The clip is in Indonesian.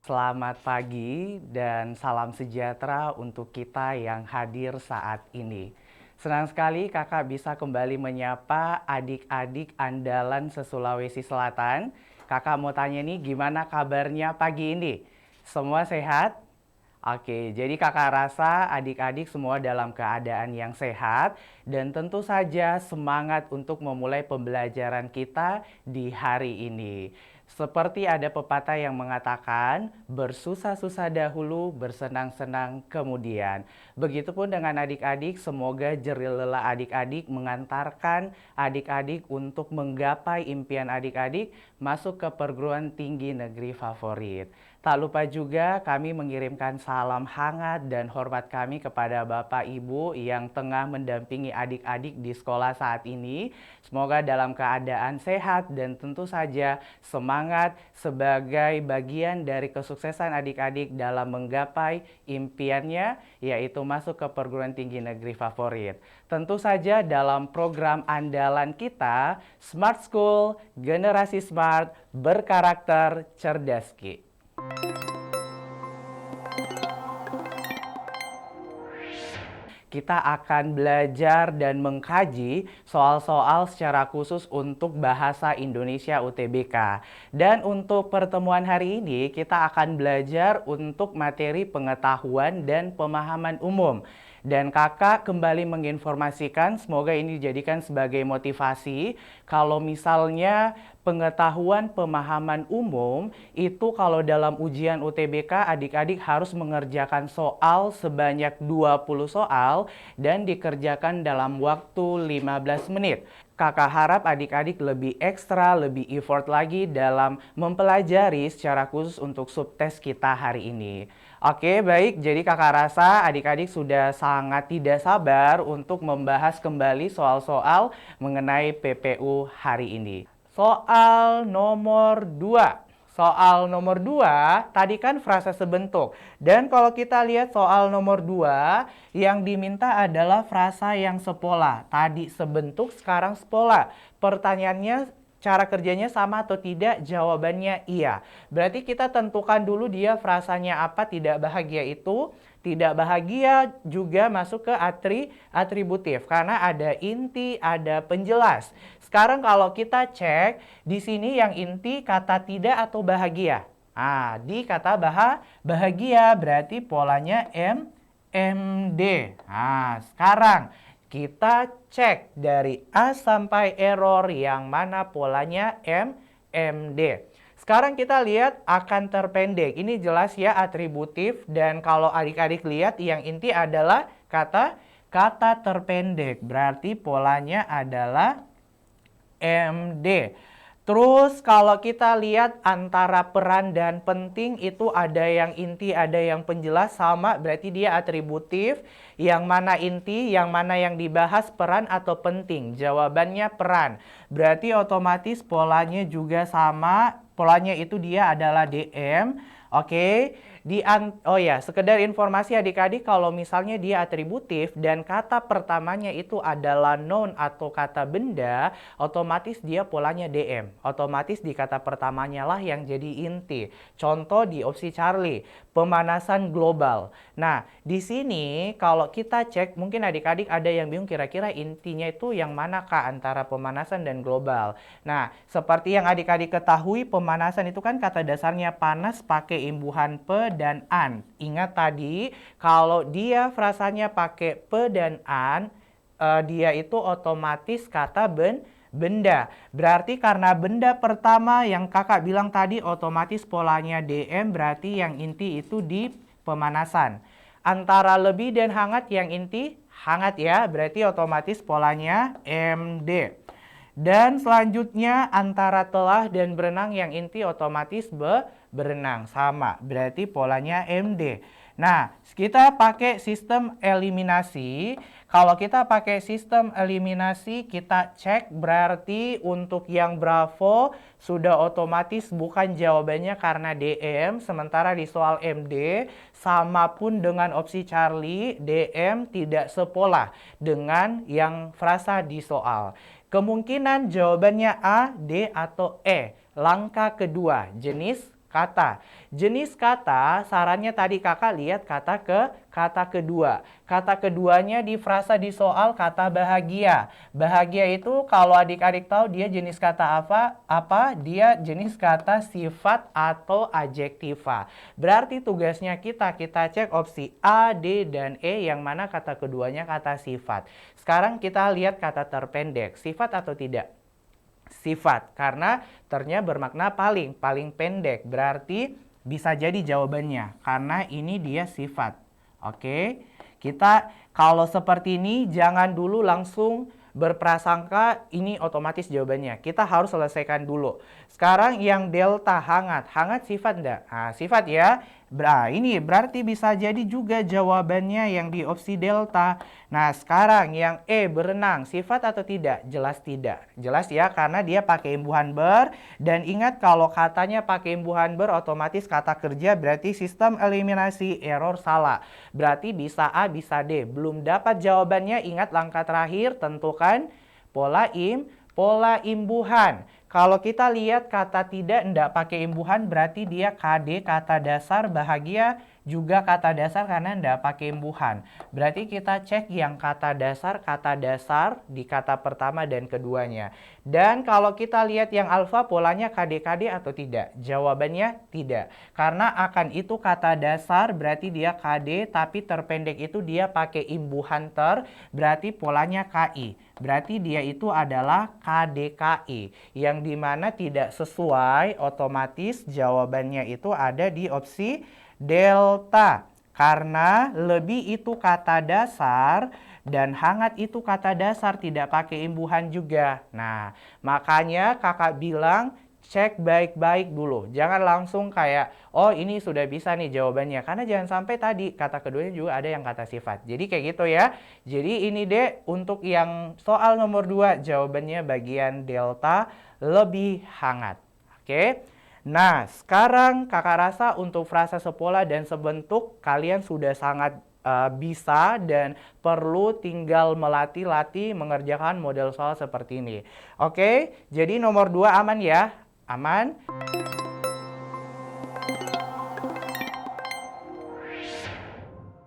Selamat pagi dan salam sejahtera untuk kita yang hadir saat ini. Senang sekali kakak bisa kembali menyapa adik-adik andalan se-Sulawesi Selatan. Kakak mau tanya nih, gimana kabarnya pagi ini? Semua sehat? Oke, jadi kakak rasa adik-adik semua dalam keadaan yang sehat dan tentu saja semangat untuk memulai pembelajaran kita di hari ini. Seperti ada pepatah yang mengatakan, bersusah-susah dahulu, bersenang-senang kemudian. Begitupun dengan adik-adik, semoga jerih lelah adik-adik mengantarkan adik-adik untuk menggapai impian adik-adik masuk ke perguruan tinggi negeri favorit. Tak lupa juga kami mengirimkan salam hangat dan hormat kami kepada Bapak Ibu yang tengah mendampingi adik-adik di sekolah saat ini. Semoga dalam keadaan sehat dan tentu saja semangat sebagai bagian dari kesuksesan adik-adik dalam menggapai impiannya, yaitu masuk ke perguruan tinggi negeri favorit. Tentu saja dalam program andalan kita, Smart School, Generasi Smart, Berkarakter Cerdas Ki. Kita akan belajar dan mengkaji soal-soal secara khusus untuk bahasa Indonesia UTBK. Dan untuk pertemuan hari ini kita akan belajar untuk materi pengetahuan dan pemahaman umum. Dan kakak kembali menginformasikan, semoga ini dijadikan sebagai motivasi, kalau misalnya pengetahuan pemahaman umum itu kalau dalam ujian UTBK adik-adik harus mengerjakan soal sebanyak 20 soal dan dikerjakan dalam waktu 15 menit. Kakak harap adik-adik lebih ekstra, lebih effort lagi dalam mempelajari secara khusus untuk subtes kita hari ini. Oke, baik. Jadi kakak rasa adik-adik sudah sangat tidak sabar untuk membahas kembali soal-soal mengenai PPU hari ini. Soal nomor 2. Soal nomor 2 tadi kan frasa sebentuk. Dan kalau kita lihat soal nomor 2, yang diminta adalah frasa yang sepola. Tadi sebentuk, sekarang sepola. Pertanyaannya, cara kerjanya sama atau tidak? Jawabannya iya. Berarti kita tentukan dulu dia frasanya apa. Tidak bahagia itu. Tidak bahagia juga masuk ke atributif. Karena ada inti, ada penjelas. Sekarang kalau kita cek, di sini yang inti kata tidak atau bahagia. Di kata bahagia berarti polanya MD. Sekarang kita cek dari A sampai error yang mana polanya MD. Sekarang kita lihat akan terpendek. Ini jelas ya atributif dan kalau adik-adik lihat yang inti adalah kata terpendek. Berarti polanya adalah MD. Terus kalau kita lihat antara peran dan penting itu ada yang inti, ada yang penjelas sama, berarti dia atributif. Yang mana inti, yang mana yang dibahas peran atau penting? Jawabannya peran. Berarti otomatis polanya juga sama, polanya itu dia adalah DM. Oke. Sekedar informasi adik-adik kalau misalnya dia atributif dan kata pertamanya itu adalah noun atau kata benda, otomatis dia polanya DM. Otomatis di kata pertamanya lah yang jadi inti. Contoh di opsi Charlie, pemanasan global. Nah, di sini kalau kita cek, mungkin adik-adik ada yang bingung kira-kira intinya itu yang manakah antara pemanasan dan global. Nah, seperti yang adik-adik ketahui, pemanasan itu kan kata dasarnya panas pakai imbuhan pe dan an. Ingat tadi, kalau dia frasanya pakai pe dan an, dia itu otomatis kata benda. Berarti karena benda pertama yang kakak bilang tadi otomatis polanya DM, berarti yang inti itu di pemanasan. Antara lebih dan hangat yang inti hangat ya, berarti otomatis polanya MD. Dan selanjutnya antara telah dan berenang yang inti otomatis berenang. Sama, berarti polanya MD. Nah, kita pakai sistem eliminasi. Kalau kita pakai sistem eliminasi, kita cek berarti untuk yang Bravo sudah otomatis bukan jawabannya karena DM. Sementara di soal MD, sama pun dengan opsi Charlie, DM tidak sepola dengan yang frasa di soal. Kemungkinan jawabannya A, D, atau E. Langkah kedua, jenis kata. Jenis kata, sarannya tadi kakak lihat kata kedua. Kata keduanya di frasa di soal kata bahagia. Bahagia itu kalau adik-adik tahu dia jenis kata apa? Dia jenis kata sifat atau adjektiva. Berarti tugasnya kita cek opsi A, D, dan E yang mana kata keduanya kata sifat. Sekarang kita lihat kata terpendek. Sifat atau tidak? Sifat, karena ternya bermakna paling pendek, berarti bisa jadi jawabannya karena ini dia sifat. Oke, kita kalau seperti ini jangan dulu langsung berprasangka ini otomatis jawabannya. Kita harus selesaikan dulu. Sekarang yang delta hangat, sifat enggak? Nah, sifat ya. Ini berarti bisa jadi juga jawabannya yang di opsi delta. Nah, sekarang yang E berenang, sifat atau tidak? Jelas tidak. Jelas ya, karena dia pakai imbuhan ber. Dan ingat kalau katanya pakai imbuhan ber, otomatis kata kerja berarti sistem eliminasi error salah. Berarti bisa A, bisa D. Belum dapat jawabannya, ingat langkah terakhir, tentukan pola imbuhan. Kalau kita lihat kata tidak enggak pakai imbuhan berarti dia KD, kata dasar. Bahagia juga kata dasar karena enggak pakai imbuhan. Berarti kita cek yang kata dasar di kata pertama dan keduanya. Dan kalau kita lihat yang alfa polanya KD-KD atau tidak? Jawabannya tidak. Karena akan itu kata dasar berarti dia KD, tapi terpendek itu dia pakai imbuhan ter, berarti polanya KI. Berarti dia itu adalah KDKI, yang dimana tidak sesuai, otomatis jawabannya itu ada di opsi delta. Karena lebih itu kata dasar dan hangat itu kata dasar, tidak pakai imbuhan juga. Nah, makanya kakak bilang cek baik-baik dulu. Jangan langsung kayak, oh ini sudah bisa nih jawabannya. Karena jangan sampai tadi kata keduanya juga ada yang kata sifat. Jadi kayak gitu ya. Jadi ini deh untuk yang soal nomor 2 jawabannya bagian delta lebih hangat. Oke. Nah, sekarang kakak rasa untuk frasa sepola dan sebentuk kalian sudah sangat bisa dan perlu tinggal melatih-latih mengerjakan model soal seperti ini. Oke, jadi nomor 2 aman ya? Aman?